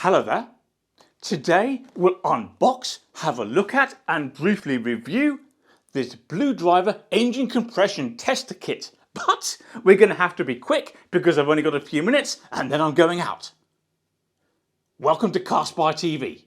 Hello there. Today we'll unbox, have a look at and briefly review this BlueDriver Engine Compression Tester Kit. But we're going to have to be quick because I've only got a few minutes and then I'm going out. Welcome to CarSpyTV.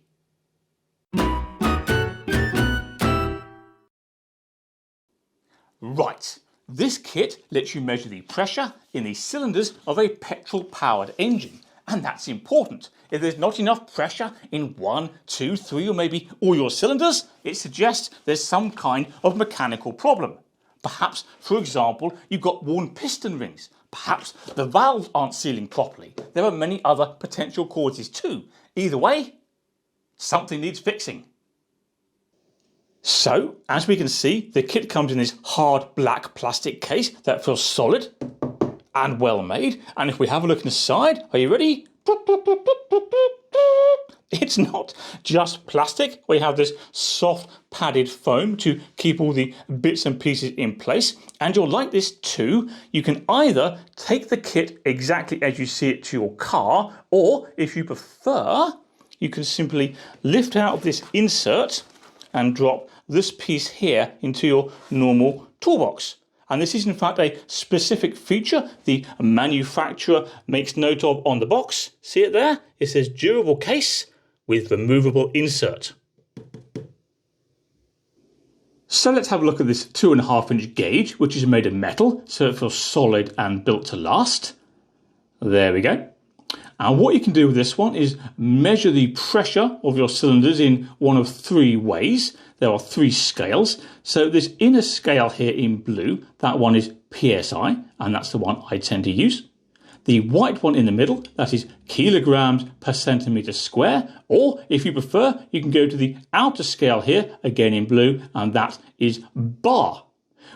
Right, this kit lets you measure the pressure in the cylinders of a petrol-powered engine. And that's important. If there's not enough pressure in 1, 2, 3 or maybe all your cylinders, it suggests there's some kind of mechanical problem. Perhaps, for example, you've got worn piston rings. Perhaps the valves aren't sealing properly. There are many other potential causes too. Either way, something needs fixing. So, as we can see, the kit comes in this hard black plastic case that feels solid and well made. And if we have a look inside, are you ready? It's not just plastic. We have this soft padded foam to keep all the bits and pieces in place. And you'll like this too. You can either take the kit exactly as you see it to your car, or if you prefer, you can simply lift out of this insert and drop this piece here into your normal toolbox. And this is in fact a specific feature the manufacturer makes note of on the box. See it there? It says durable case with removable insert. So let's have a look at this 2.5-inch gauge, which is made of metal, so it feels solid and built to last. There we go. And what you can do with this one is measure the pressure of your cylinders in one of 3 ways. There are 3 scales. So this inner scale here in blue, that one is PSI, and that's the one I tend to use. The white one in the middle, that is kilograms per centimetre square, or if you prefer, you can go to the outer scale here, again in blue, and that is bar.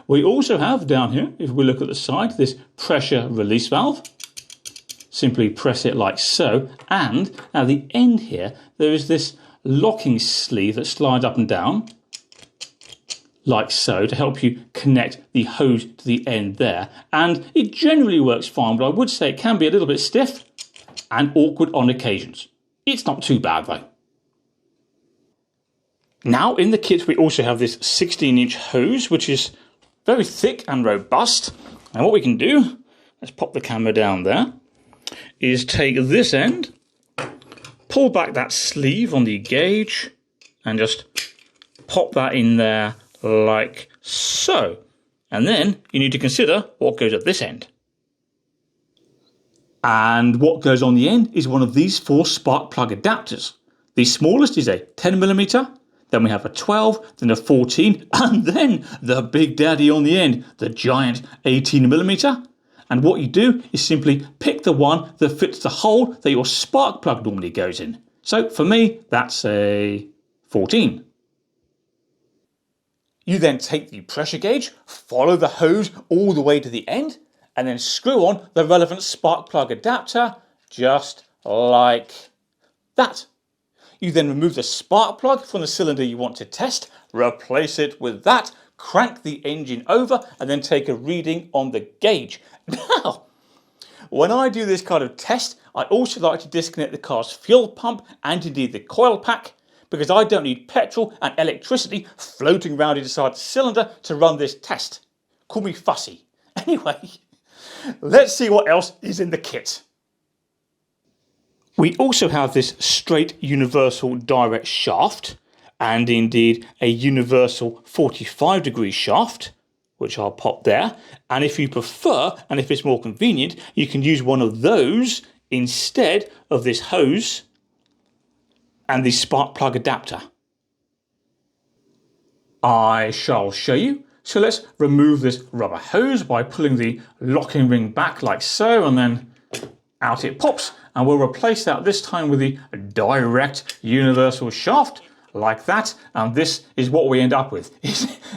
We also have down here, if we look at the side, this pressure release valve. Simply press it like so, and at the end here, there is this locking sleeve that slides up and down, like so, to help you connect the hose to the end there. And it generally works fine, but I would say it can be a little bit stiff and awkward on occasions. It's not too bad though. Now in the kit we also have this 16-inch hose, which is very thick and robust. And what we can do, let's pop the camera down there, is take this end, pull back that sleeve on the gauge and just pop that in there like so. And then you need to consider what goes at this end. And what goes on the end is one of these 4 spark plug adapters. The smallest is a 10mm, then we have a 12, then a 14, and then the big daddy on the end, the giant 18mm. And what you do is simply pick the one that fits the hole that your spark plug normally goes in. So for me, that's a 14. You then take the pressure gauge, follow the hose all the way to the end, and then screw on the relevant spark plug adapter, just like that. You then remove the spark plug from the cylinder you want to test, replace it with that, crank the engine over, and then take a reading on the gauge. Now, when I do this kind of test, I also like to disconnect the car's fuel pump and indeed the coil pack, because I don't need petrol and electricity floating around inside the cylinder to run this test. Call me fussy. Anyway, let's see what else is in the kit. We also have this straight universal direct shaft, and indeed a universal 45-degree shaft, which I'll pop there. And if you prefer, and if it's more convenient, you can use one of those instead of this hose and the spark plug adapter. I shall show you. So let's remove this rubber hose by pulling the locking ring back like so, and then out it pops. And we'll replace that this time with the direct universal shaft, like that, and this is what we end up with.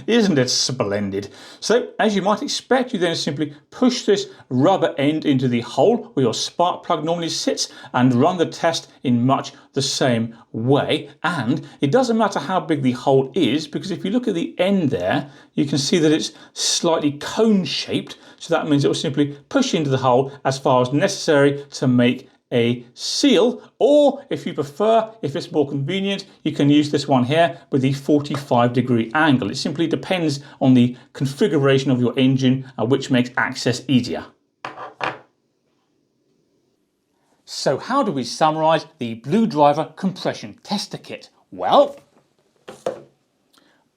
Isn't it splendid? So, as you might expect, you then simply push this rubber end into the hole where your spark plug normally sits and run the test in much the same way. And it doesn't matter how big the hole is, because if you look at the end there, you can see that it's slightly cone shaped. So that means it will simply push into the hole as far as necessary to make a seal, or if you prefer, if it's more convenient, you can use this one here with the 45-degree angle. It simply depends on the configuration of your engine, which makes access easier. So how do we summarise the BlueDriver Compression Tester Kit? Well,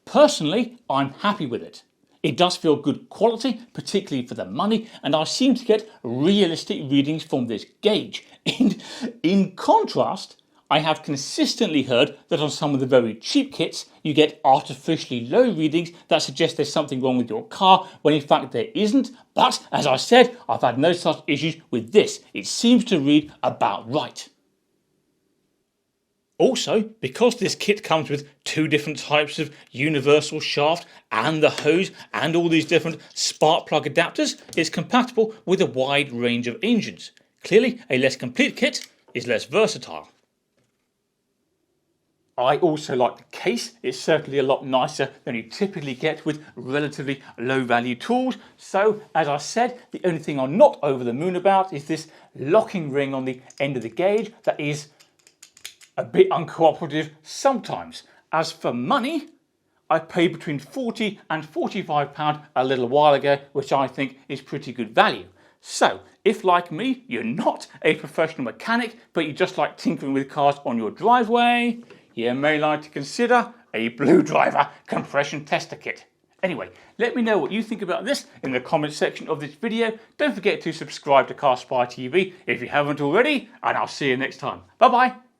personally, I'm happy with it. It does feel good quality, particularly for the money, and I seem to get realistic readings from this gauge. In contrast, I have consistently heard that on some of the very cheap kits, you get artificially low readings that suggest there's something wrong with your car, when in fact there isn't. But, as I said, I've had no such issues with this. It seems to read about right. Also, because this kit comes with two different types of universal shaft and the hose and all these different spark plug adapters, it's compatible with a wide range of engines. Clearly, a less complete kit is less versatile. I also like the case. It's certainly a lot nicer than you typically get with relatively low value tools. So, as I said, the only thing I'm not over the moon about is this locking ring on the end of the gauge that is a bit uncooperative sometimes. As for money, I paid between £40 and £45 a little while ago, which I think is pretty good value. So, if like me, you're not a professional mechanic, but you just like tinkering with cars on your driveway, you may like to consider a BlueDriver Compression Tester Kit. Anyway, let me know what you think about this in the comment section of this video. Don't forget to subscribe to CarSpyTV if you haven't already, and I'll see you next time. Bye bye.